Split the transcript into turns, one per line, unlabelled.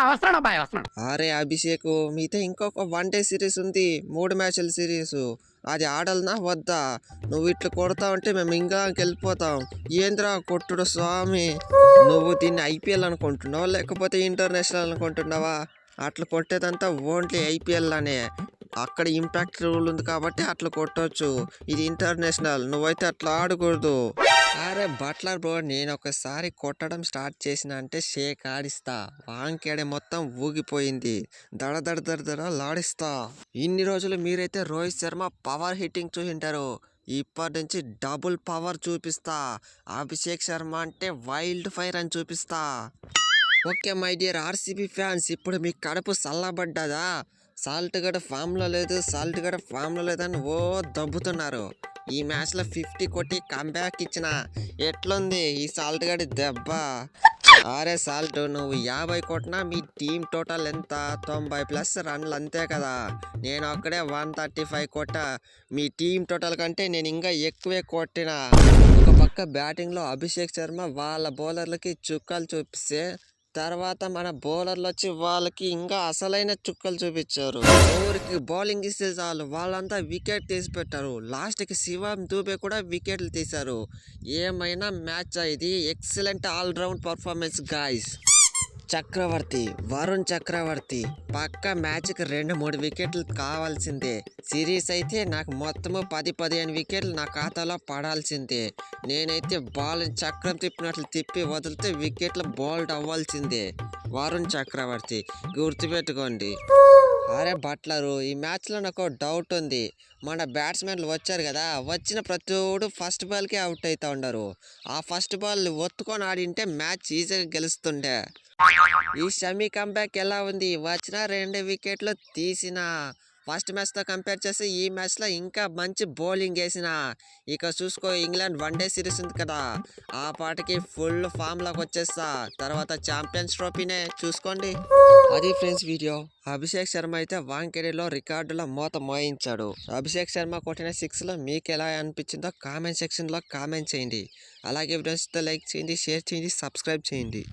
వస్తున్నాడు అబ్బాయి వస్తున్నాడు.
అరే అభిషేక్, మీతో ఇంకొక 1 డే సిరీస్ ఉంది, 3 మ్యాచ్ల సిరీస్. అది ఆడాలనా వద్దా? నువ్వు ఇట్లా కొడతా ఉంటే మేము ఇంకా వెళ్ళిపోతాం. ఏంద్రా కొట్టుడు స్వామి, నువ్వు దీన్ని ఐపీఎల్ అనుకుంటున్నావా లేకపోతే ఇంటర్నేషనల్ అనుకుంటున్నావా? అట్లా కొట్టేదంతా ఓన్లీ ఐపీఎల్ అనే. అక్కడ ఇంపాక్ట్ రూల్ ఉంది కాబట్టి అట్లా కొట్టవచ్చు. ఇది ఇంటర్నేషనల్, నువ్వైతే అట్లా ఆడకూడదు. అరే బట్లర్ బ్రో, నేను ఒకసారి కొట్టడం స్టార్ట్ చేసిన అంటే షేక్ ఆడిస్తా. వాంకేడే మొత్తం ఊగిపోయింది. దడ దడ దడ దడ లాడిస్తా. ఇన్ని రోజులు మీరైతే రోహిత్ శర్మ పవర్ హిట్టింగ్ చూసింటారు. ఇప్పటి నుంచి డబుల్ పవర్ చూపిస్తా. అభిషేక్ శర్మ అంటే వైల్డ్ ఫైర్ అని చూపిస్తా. Okay my dear RCB fans, ఇప్పుడు మీ కడుపు చల్లబడ్డదా? సాల్ట్ గడ ఫామ్లో లేదు, సాల్ట్ గడ ఫామ్లో లేదని ఓ దబ్బుతున్నారు. ఈ మ్యాచ్లో 50 కొట్టి కంబ్యాక్ ఇచ్చిన. ఎట్లుంది ఈ సాల్ట్ గడి దెబ్బ? అరే సాల్ట్, నువ్వు 50 కొట్టినా మీ టీం టోటల్ ఎంత? 90+ రన్లు అంతే కదా. నేను అక్కడే 135 కొట్టా. మీ టీం టోటల్ కంటే నేను ఇంకా ఎక్కువే కొట్టిన. ఒక పక్క బ్యాటింగ్లో అభిషేక్ శర్మ వాళ్ళ బౌలర్లకి చుక్కలు చూపిస్తే, తర్వాత మన బౌలర్లు వచ్చి వాళ్ళకి ఇంకా అసలైన చుక్కలు చూపించారు. ఊరికి బౌలింగ్ ఇస్తే చాలు వాళ్ళంతా వికెట్ తీసి పెట్టారు. లాస్ట్కి శివం దూబే కూడా వికెట్లు తీశారు. ఏమైనా మ్యాచ్ ఇది. Excellent allround performance guys. Chakravarthy, Varun Chakravarthy పక్క మ్యాచ్కి 2-3 వికెట్లు కావాల్సిందే. సిరీస్ అయితే నాకు మొత్తము 10-15 వికెట్లు నా ఖాతాలో పడాల్సిందే. నేనైతే బాల్ చక్రం తిప్పినట్లు తిప్పి వదిలితే వికెట్లు బౌల్డ్ అవ్వాల్సిందే. వరుణ్ చక్రవర్తి గుర్తుపెట్టుకోండి. అరే బట్లరు, ఈ మ్యాచ్లో నాకు డౌట్ ఉంది. మన బ్యాట్స్మెన్లు వచ్చారు కదా, వచ్చిన ప్రతిోడు ఫస్ట్ బాల్కే అవుట్ అవుతూ ఉండరు. ఆ ఫస్ట్ బాల్ ఒత్తుకొని ఆడింటే మ్యాచ్ ఈజీగా గెలుస్తుండే. ఈ షమీ కంబ్యాక్ ఎలా ఉంది? వచ్చిన 2 వికెట్లు తీసిన. ఫస్ట్ మ్యాచ్తో కంపేర్ చేస్తే ఈ మ్యాచ్లో ఇంకా మంచి బౌలింగ్ వేసిన. ఇక చూసుకో, ఇంగ్లాండ్ 1 డే సిరీస్ ఉంది కదా, ఆ పాటకి ఫుల్ ఫామ్లోకి వచ్చేస్తా. తర్వాత ఛాంపియన్స్ ట్రోఫీనే చూసుకోండి. అది ఫ్రెండ్స్ వీడియో. అభిషేక్ శర్మ అయితే వాంకేడేలో రికార్డుల మోత మోయించాడు. అభిషేక్ శర్మ కొట్టిన 6లో మీకు ఎలా అనిపించిందో కామెంట్ సెక్షన్లో కామెంట్ చేయండి. అలాగే ఫ్రెండ్స్తో లైక్ చేయండి, షేర్ చేయండి, సబ్స్క్రైబ్ చేయండి.